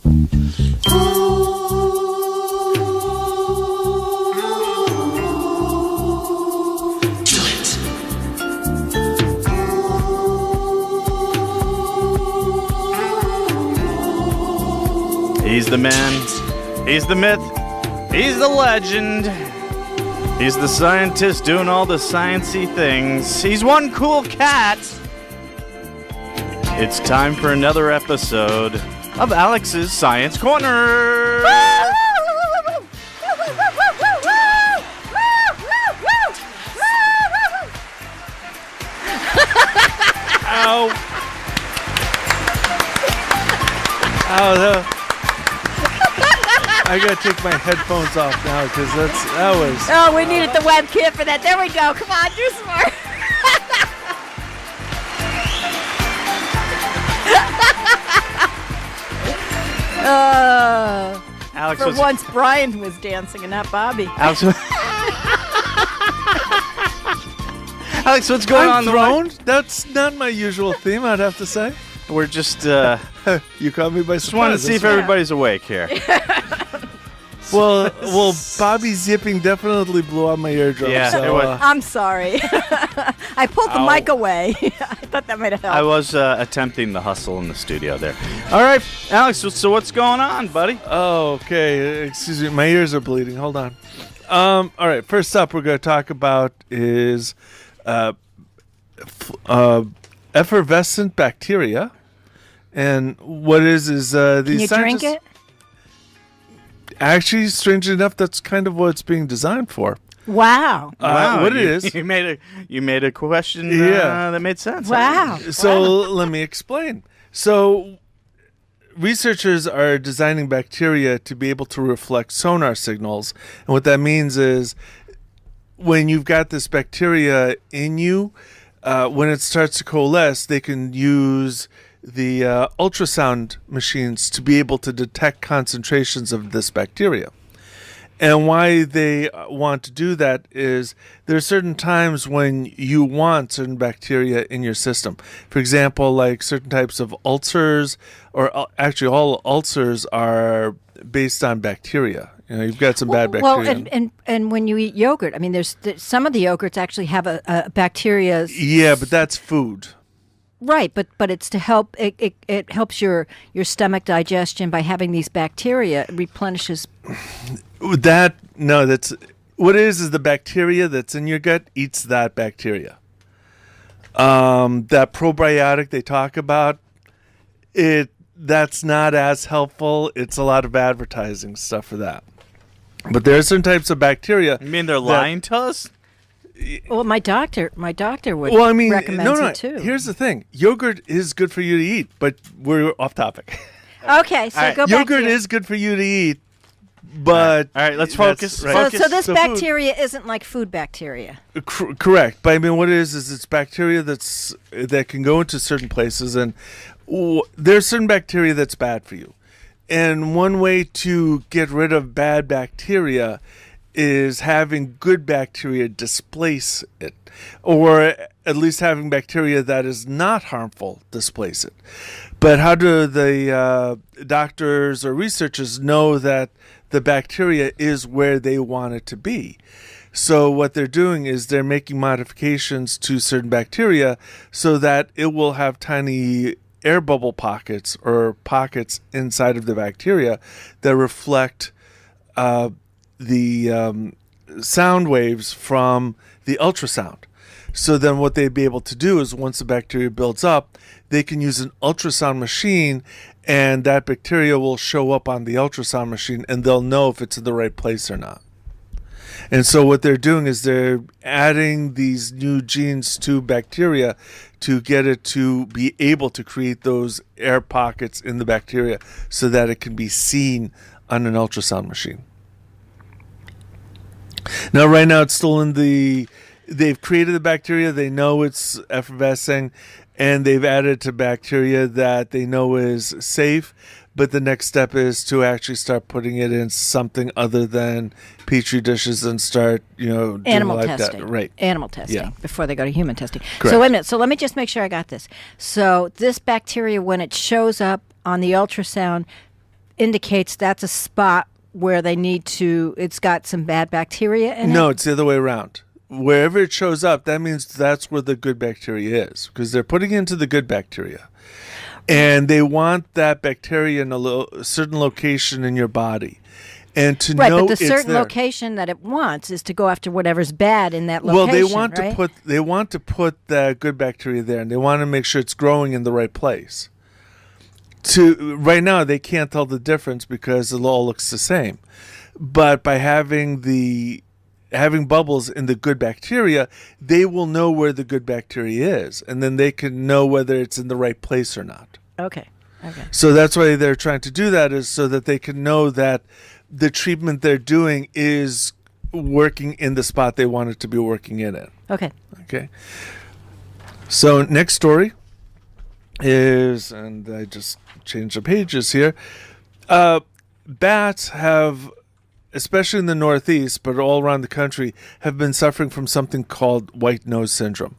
He's the man, he's the myth, he's the legend, he's the scientist doing all the sciencey things. He's one cool cat. It's time for another episode of Alex's Science Corner. Ow. Oh, I gotta take my headphones off now because that was. Oh, we needed the webcam for that. There we go. Come on, do some more. Alex, for once, Brian was dancing and not Bobby. Alex, Alex, what's going on? Thrown? That's not my usual theme, I'd have to say. We're just you caught me by surprise. just wanted to see if everybody's awake here. Well, Bobby's yipping definitely blew out my eardrum. Yeah, so, it was. I'm sorry. I pulled the mic away. I thought that might have helped. I was attempting the hustle in the studio there. All right, Alex, so what's going on, buddy? Oh, okay. Excuse me. My ears are bleeding. Hold on. All right. First up, we're going to talk about is effervescent bacteria. And what is these Can you scientists... drink it? Actually, strangely enough, that's kind of what it's being designed for. Wow. Wow, what it is... You made a question that made sense. Wow. So let me explain. So researchers are designing bacteria to be able to reflect sonar signals. And what that means is when you've got this bacteria in you, when it starts to coalesce, they can use the ultrasound machines to be able to detect concentrations of this bacteria. And why they want to do that is there are certain times when you want certain bacteria in your system. For example, like certain types of ulcers, or actually all ulcers are based on bacteria. You know, you've got some bad bacteria. Well, and when you eat yogurt, I mean, there's some of the yogurts actually have a bacteria. Yeah, but that's food. Right, but it's to help. It helps your stomach digestion by having these bacteria. It replenishes. That's what it is the bacteria that's in your gut eats that bacteria. That probiotic they talk about, that's not as helpful. It's a lot of advertising stuff for that. But there are certain types of bacteria. You mean they're lying to us? Well, my doctor would recommend it too. Here's the thing. Yogurt is good for you to eat, but we're off topic. Okay, so go back to yogurt is good for you to eat, but... All right, let's focus. Right. So this bacteria isn't like food bacteria. Correct. But I mean, what it is it's bacteria that can go into certain places, and there's certain bacteria that's bad for you. And one way to get rid of bad bacteria is having good bacteria displace it, or at least having bacteria that is not harmful displace it. But how do the doctors or researchers know that the bacteria is where they want it to be? So what they're doing is they're making modifications to certain bacteria so that it will have tiny air bubble pockets or pockets inside of the bacteria that reflect the sound waves from the ultrasound. So then what they'd be able to do is once the bacteria builds up, they can use an ultrasound machine and that bacteria will show up on the ultrasound machine and they'll know if it's in the right place or not. And so what they're doing is they're adding these new genes to bacteria to get it to be able to create those air pockets in the bacteria so that it can be seen on an ultrasound machine. Now, right now, it's still they've created the bacteria, they know it's effervescing, and they've added to bacteria that they know is safe, but the next step is to actually start putting it in something other than Petri dishes and start, doing animal like testing. That. Right. Animal testing before they go to human testing. Correct. So wait a minute. So let me just make sure I got this. So this bacteria, when it shows up on the ultrasound, indicates that's a spot where they need to, it's got some bad bacteria in it? No, it's the other way around. Wherever it shows up, that means that's where the good bacteria is, because they're putting into the good bacteria. And they want that bacteria in a certain location in your body. And to Right, know but the it's certain there. location that it wants is to go after whatever's bad in that location. Well, they want right? to put the good bacteria there, and they want to make sure it's growing in the right place. Right now, they can't tell the difference because it all looks the same. But by having bubbles in the good bacteria, they will know where the good bacteria is, and then they can know whether it's in the right place or not. Okay. So that's why they're trying to do that, is so that they can know that the treatment they're doing is working in the spot they want it to be working in it. Okay. Okay. So next story is, and I just changed the pages here. Bats have, especially in the Northeast, but all around the country, have been suffering from something called white nose syndrome.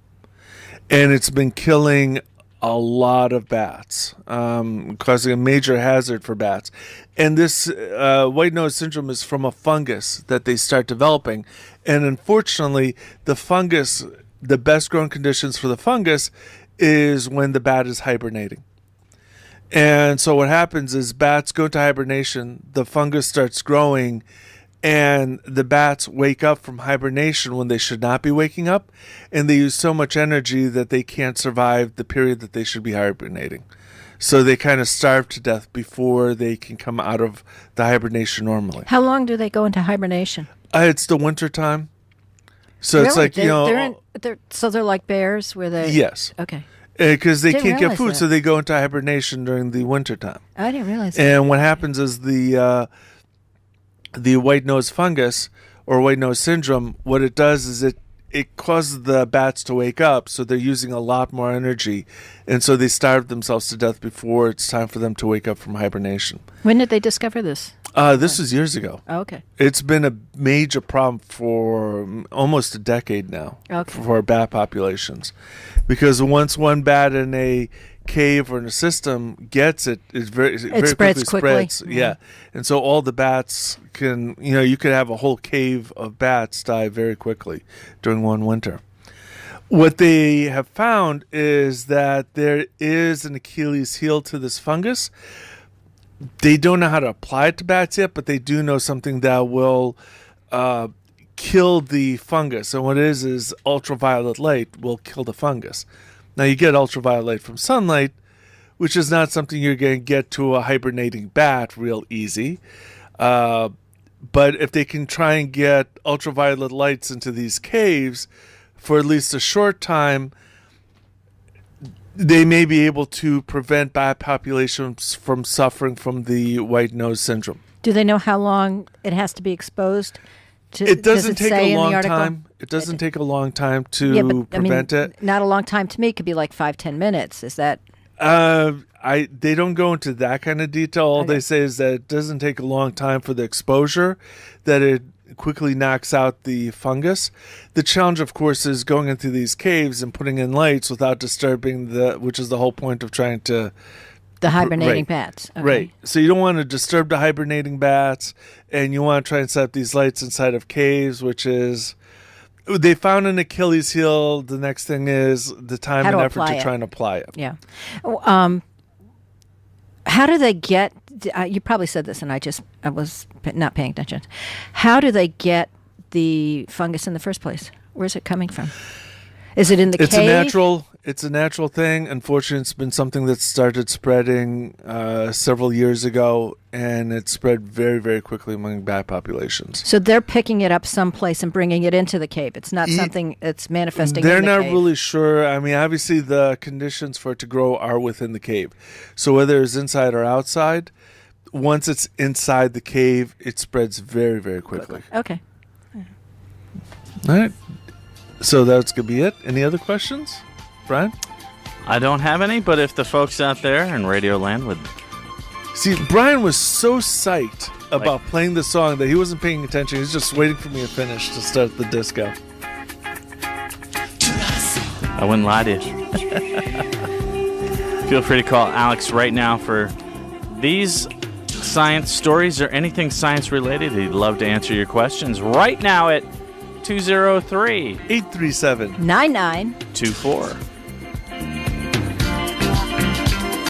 And it's been killing a lot of bats, causing a major hazard for bats. And this white nose syndrome is from a fungus that they start developing. And unfortunately, the fungus, the best growing conditions for the fungus is when the bat is hibernating. And so what happens is bats go into hibernation, the fungus starts growing, and the bats wake up from hibernation when they should not be waking up, and they use so much energy that they can't survive the period that they should be hibernating. So they kind of starve to death before they can come out of the hibernation normally. How long do they go into hibernation? It's the winter time. So Really? it's like, So they're like bears where they... Yes. Okay. Because they Didn't can't get realize food, that. so they go into hibernation during the winter time. I didn't realize that. And what happens is the white nose fungus or white nose syndrome, what it does is it causes the bats to wake up, so they're using a lot more energy, and so they starve themselves to death before it's time for them to wake up from hibernation. When did they discover this? This was years ago. Oh, okay. It's been a major problem for almost a decade now for bat populations, because once one bat in a cave or in a system gets it, it very spreads quickly. Yeah. And so all the bats can, you could have a whole cave of bats die very quickly during one winter. What they have found is that there is an Achilles heel to this fungus. They don't know how to apply it to bats yet, but they do know something that will kill the fungus. And what it is ultraviolet light will kill the fungus. Now, you get ultraviolet light from sunlight, which is not something you're going to get to a hibernating bat real easy. But if they can try and get ultraviolet lights into these caves for at least a short time, they may be able to prevent bat populations from suffering from the white nose syndrome. Do they know how long it has to be exposed? It doesn't take say a in the long article? time. It doesn't take a long time to prevent it. Not a long time to me. It could be like 5-10 minutes. Is that? They don't go into that kind of detail. All they say is that it doesn't take a long time for the exposure, that it quickly knocks out the fungus. The challenge, of course, is going into these caves and putting in lights without disturbing which is the whole point of trying to... The hibernating bats. Okay. Right. So you don't want to disturb the hibernating bats, and you want to try and set up these lights inside of caves, which is... They found an Achilles heel. The next thing is the time and effort to try and apply it. Yeah. How do they get... you probably said this, and I was not paying attention. How do they get the fungus in the first place? Where's it coming from? Is it in the cave? It's a natural thing. Unfortunately, it's been something that started spreading several years ago, and it spread very, very quickly among bat populations. So they're picking it up someplace and bringing it into the cave. It's not something that's manifesting in the cave. They're not really sure. I mean, obviously, the conditions for it to grow are within the cave. So whether it's inside or outside, once it's inside the cave, it spreads very, very quickly. Okay. All right. So that's going to be it. Any other questions? Brian? I don't have any, but if the folks out there in Radio Land would... See, Brian was so psyched about playing the song that he wasn't paying attention. He was just waiting for me to finish to start the disco. I wouldn't lie to you. Feel free to call Alex right now for these science stories or anything science related, he'd love to answer your questions right now at 203 837 99 24.